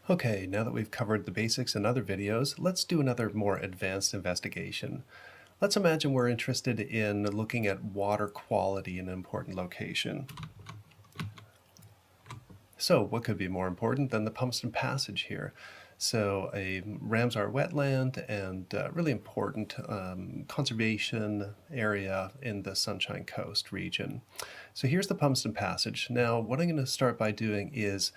Okay, now that we've covered the basics in other videos, let's do another more advanced investigation. Let's imagine we're interested in looking at water quality in an important location. So what could be more important than the Pumpston Passage here? So a Ramsar wetland and really important conservation area in the Sunshine Coast region. So here's the Pumpston Passage. Now what I'm going to start by doing is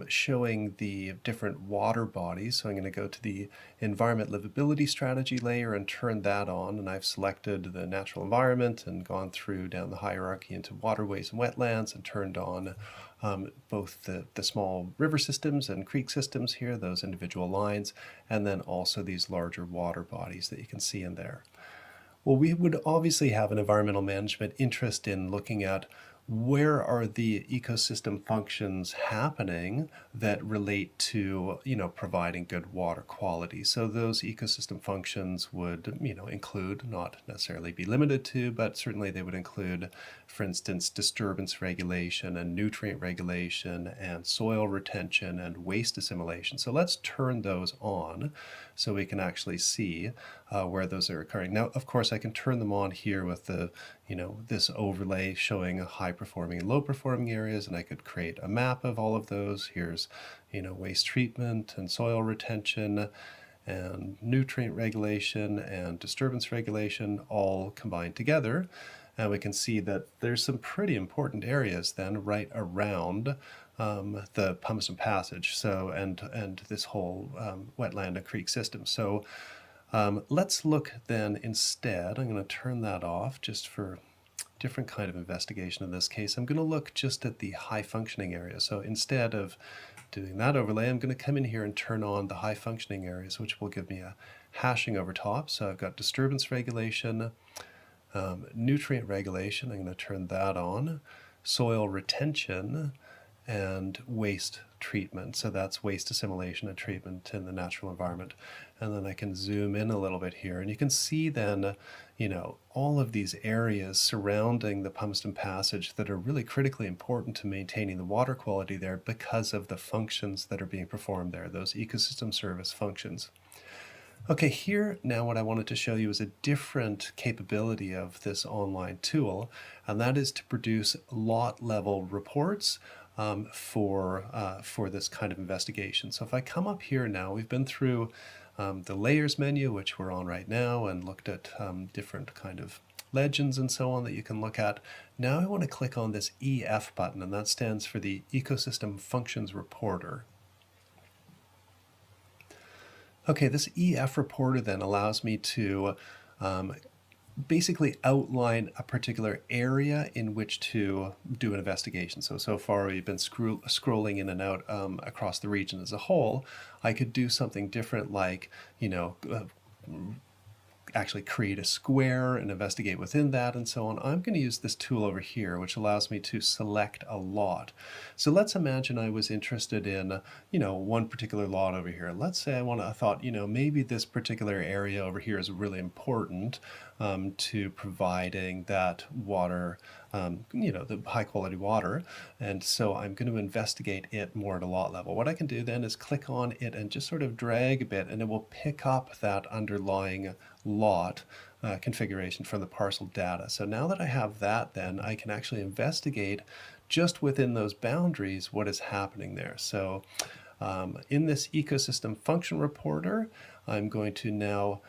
showing the different water bodies. So I'm going to go to the Environment Livability Strategy layer and turn that on. And I've selected the natural environment and gone through down the hierarchy into waterways and wetlands and turned on both the small river systems and creek systems here, those individual lines, and then also these larger water bodies that you can see in there. Well, we would obviously have an environmental management interest in looking at where are the ecosystem functions happening that relate to, providing good water quality. So those ecosystem functions would, include, not necessarily be limited to, but certainly they would include, for instance, disturbance regulation and nutrient regulation and soil retention and waste assimilation. So let's turn those on so we can actually see where those are occurring. Now, of course, I can turn them on here with the, this overlay showing high performing and low performing areas, and I could create a map of all of those. Here's, waste treatment and soil retention and nutrient regulation and disturbance regulation all combined together. And we can see that there's some pretty important areas then right around the Pumpston Passage, so and this whole wetland and creek system. So let's look then instead, I'm going to turn that off just for different kind of investigation in this case. I'm going to look just at the high functioning area. So instead of doing that overlay, I'm going to come in here and turn on the high functioning areas, which will give me a hashing over top. So I've got disturbance regulation, nutrient regulation, I'm going to turn that on, soil retention, and waste treatment. So that's waste assimilation and treatment in the natural environment. And then I can zoom in a little bit here, and you can see then, all of these areas surrounding the Pumpston Passage that are really critically important to maintaining the water quality there because of the functions that are being performed there, those ecosystem service functions. Okay, here now what I wanted to show you is a different capability of this online tool, and that is to produce lot level reports for this kind of investigation. So if I come up here now, we've been through the layers menu, which we're on right now, and looked at different kind of legends and so on that you can look at. Now I want to click on this EF button, and that stands for the Ecosystem Functions Reporter. Okay, this EF reporter then allows me to basically outline a particular area in which to do an investigation. So far we've been scrolling in and out across the region as a whole. I could do something different like, actually create a square and investigate within that and so on. I'm going to use this tool over here, which allows me to select a lot. So let's imagine I was interested in, one particular lot over here. Let's say I thought, maybe this particular area over here is really important to providing that water, the high quality water. And so I'm going to investigate it more at a lot level. What I can do then is click on it and just sort of drag a bit, and it will pick up that underlying lot configuration from the parcel data. So now that I have that, then I can actually investigate just within those boundaries what is happening there. So in this ecosystem function reporter, I'm going to now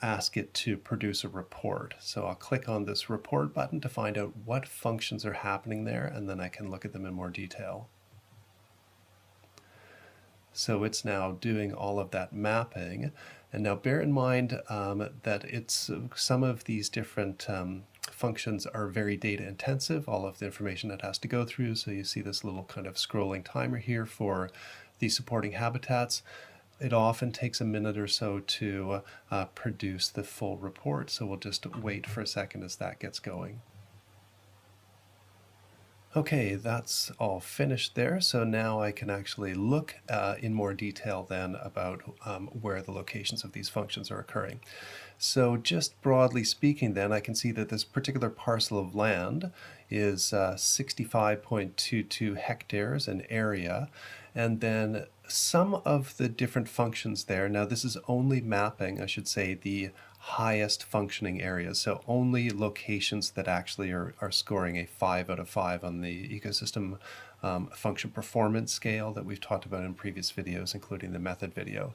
ask it to produce a report. So I'll click on this report button to find out what functions are happening there, and then I can look at them in more detail. So it's now doing all of that mapping. And now bear in mind that it's some of these different functions are very data intensive, all of the information that has to go through. So you see this little kind of scrolling timer here for the supporting habitats. It often takes a minute or so to produce the full report. So we'll just wait for a second as that gets going. Okay, that's all finished there. So now I can actually look in more detail then about where the locations of these functions are occurring. So just broadly speaking then, I can see that this particular parcel of land is 65.22 hectares in area, and then some of the different functions there. Now this is only mapping, I should say, the highest functioning areas, so only locations that actually are scoring a 5 out of 5 on the ecosystem function performance scale that we've talked about in previous videos, including the method video.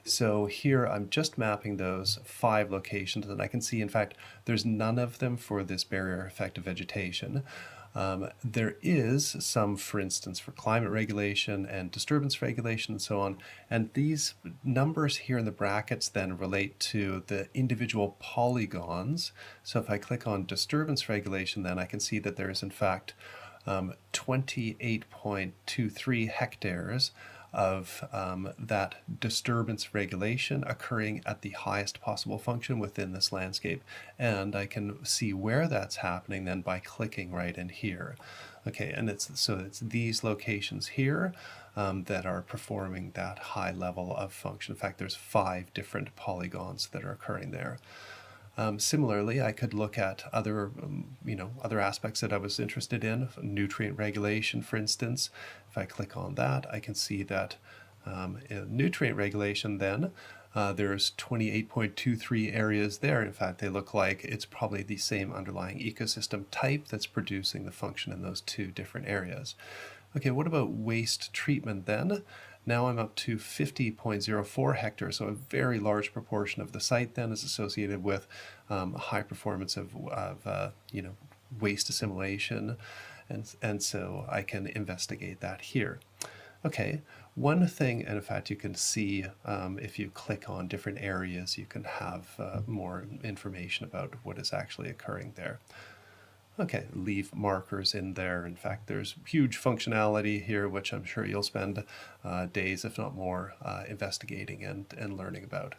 So here I'm just mapping those 5 locations, and I can see, in fact, there's none of them for this barrier effective vegetation. There is some, for instance, for climate regulation and disturbance regulation and so on, and these numbers here in the brackets then relate to the individual polygons. So if I click on disturbance regulation, then I can see that there is in fact 28.23 hectares of that disturbance regulation occurring at the highest possible function within this landscape. And I can see where that's happening then by clicking right in here. Okay, and it's these locations here that are performing that high level of function. In fact, there's 5 different polygons that are occurring there. Similarly, I could look at other, other aspects that I was interested in, nutrient regulation, for instance. If I click on that, I can see that in nutrient regulation then, there's 28.23 areas there. In fact, they look like it's probably the same underlying ecosystem type that's producing the function in those 2 different areas. Okay, what about waste treatment then? Now I'm up to 50.04 hectares, so a very large proportion of the site then is associated with high performance of waste assimilation, and so I can investigate that here. Okay, one thing, and in fact you can see if you click on different areas, you can have more information about what is actually occurring there. Okay, leave markers in there. In fact, there's huge functionality here, which I'm sure you'll spend days, if not more, investigating and learning about.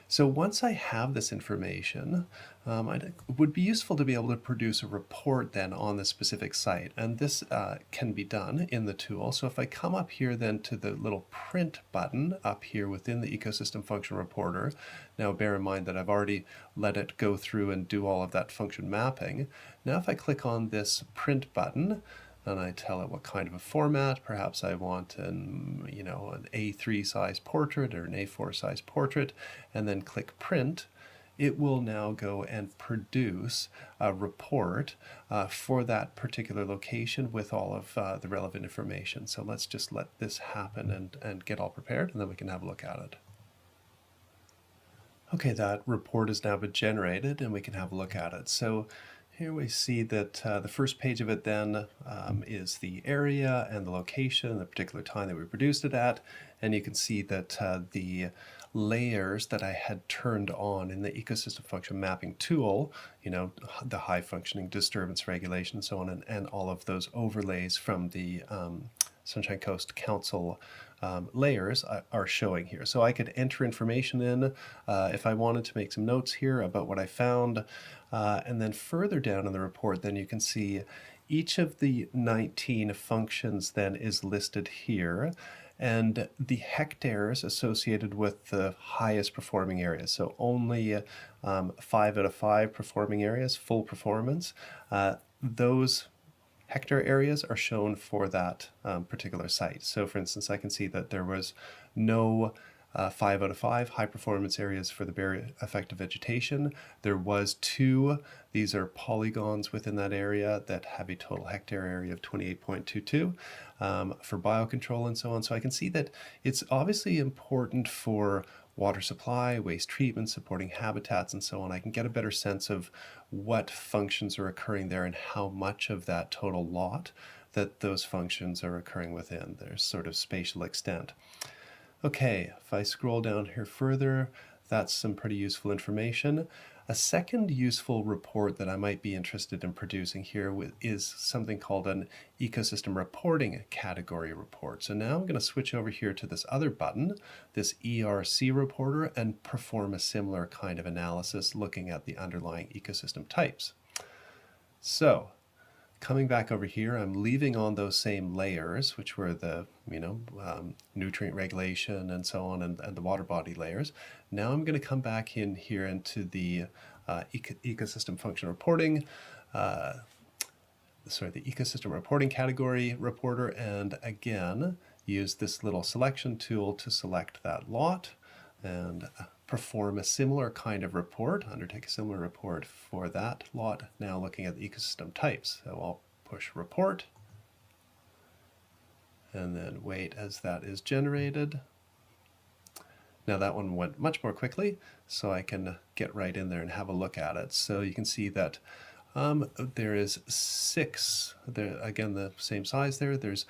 So once I have this information, it would be useful to be able to produce a report then on the specific site. And this can be done in the tool. So if I come up here then to the little print button up here within the ecosystem function reporter, now bear in mind that I've already let it go through and do all of that function mapping. Now if I click on this print button, and I tell it what kind of a format, perhaps I want an A3 size portrait or an A4 size portrait, and then click print, it will now go and produce a report for that particular location with all of the relevant information. So let's just let this happen and get all prepared, and then we can have a look at it. Okay, that report has now been generated, and we can have a look at it. So here we see that the first page of it then is the area and the location, the particular time that we produced it at, and you can see that the layers that I had turned on in the ecosystem function mapping tool, the high functioning disturbance regulation and so on, and all of those overlays from the Sunshine Coast Council layers are showing here. So I could enter information in if I wanted to make some notes here about what I found. And then further down in the report, then you can see each of the 19 functions then is listed here, and the hectares associated with the highest performing areas. So only 5 out of 5 performing areas, full performance. Those hectare areas are shown for that particular site. So for instance, I can see that there was no 5 out of 5 high performance areas for the barrier effective vegetation. There was 2, these are polygons within that area that have a total hectare area of 28.22 for biocontrol and so on. So I can see that it's obviously important for water supply, waste treatment, supporting habitats, and so on. I can get a better sense of what functions are occurring there and how much of that total lot that those functions are occurring within. There's sort of spatial extent. Okay, if I scroll down here further, that's some pretty useful information. A second useful report that I might be interested in producing here is something called an ecosystem reporting category report. So now I'm going to switch over here to this other button, this ERC reporter, and perform a similar kind of analysis looking at the underlying ecosystem types. So Coming back over here, I'm leaving on those same layers, which were the nutrient regulation and so on, and the water body layers. Now I'm going to come back in here into the ecosystem function reporting, the ecosystem reporting category reporter, and again use this little selection tool to select that lot and perform a similar kind of report, undertake a similar report for that lot, now looking at the ecosystem types. So I'll push report and then wait as that is generated. Now that one went much more quickly, so I can get right in there and have a look at it. So you can see that there is 6, there, again the same size there. There's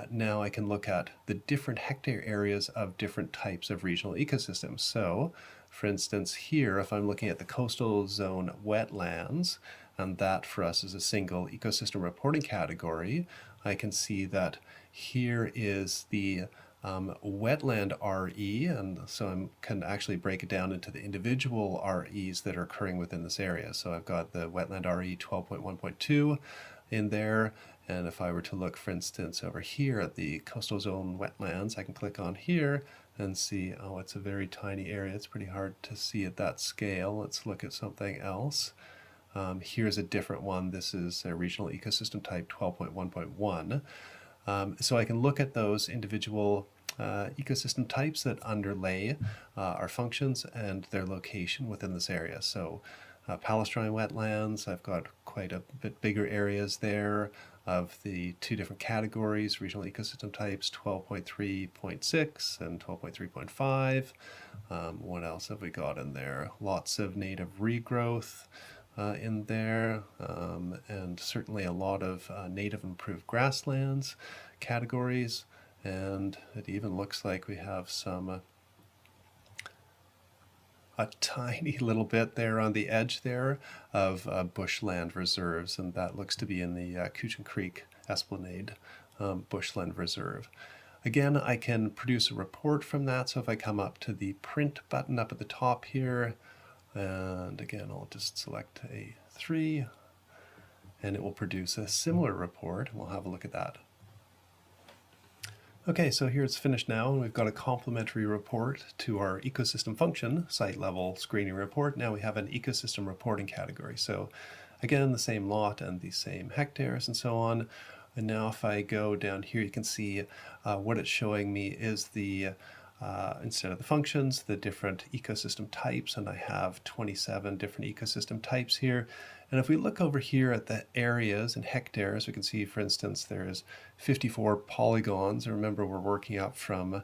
now I can look at the different hectare areas of different types of regional ecosystems. So for instance here, if I'm looking at the coastal zone wetlands, and that for us is a single ecosystem reporting category, I can see that here is the wetland RE, and so I can actually break it down into the individual REs that are occurring within this area. So I've got the wetland RE 12.1.2 in there, and if I were to look, for instance, over here at the coastal zone wetlands, I can click on here and see, oh, it's a very tiny area. It's pretty hard to see at that scale. Let's look at something else. Here's a different one. This is a regional ecosystem type 12.1.1. So I can look at those individual ecosystem types that underlay our functions and their location within this area. So Palestrine wetlands, I've got quite a bit bigger areas there of the 2 different categories, regional ecosystem types 12.3.6 and 12.3.5. What else have we got in there? Lots of native regrowth in there, and certainly a lot of native improved grasslands categories, and it even looks like we have some a tiny little bit there on the edge there of bushland reserves, and that looks to be in the Coochon Creek Esplanade Bushland Reserve. Again, I can produce a report from that, so if I come up to the print button up at the top here, and again I'll just select A3, and it will produce a similar report. We'll have a look at that. Okay, so here it's finished now, and we've got a complementary report to our ecosystem function site level screening report. Now we have an ecosystem reporting category. So again, the same lot and the same hectares and so on. And now if I go down here, you can see what it's showing me is the instead of the functions, the different ecosystem types, and I have 27 different ecosystem types here. And if we look over here at the areas and hectares, we can see, for instance, there's 54 polygons. Remember, we're working up from,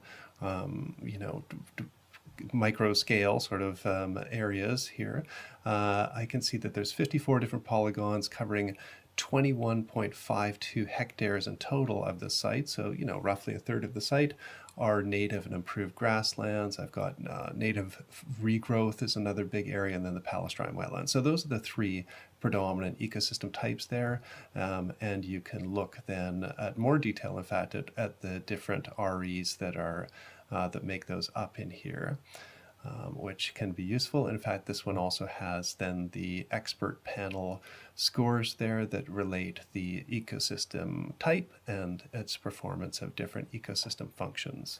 micro scale sort of areas here. I can see that there's 54 different polygons covering 21.52 hectares in total of the site. So, roughly a third of the site are native and improved grasslands. I've got native regrowth is another big area, and then the Palestrine wetlands. So those are the 3 predominant ecosystem types there. And you can look then at more detail, in fact, at the different REs that are that make those up in here. Which can be useful. In fact, this one also has then the expert panel scores there that relate the ecosystem type and its performance of different ecosystem functions.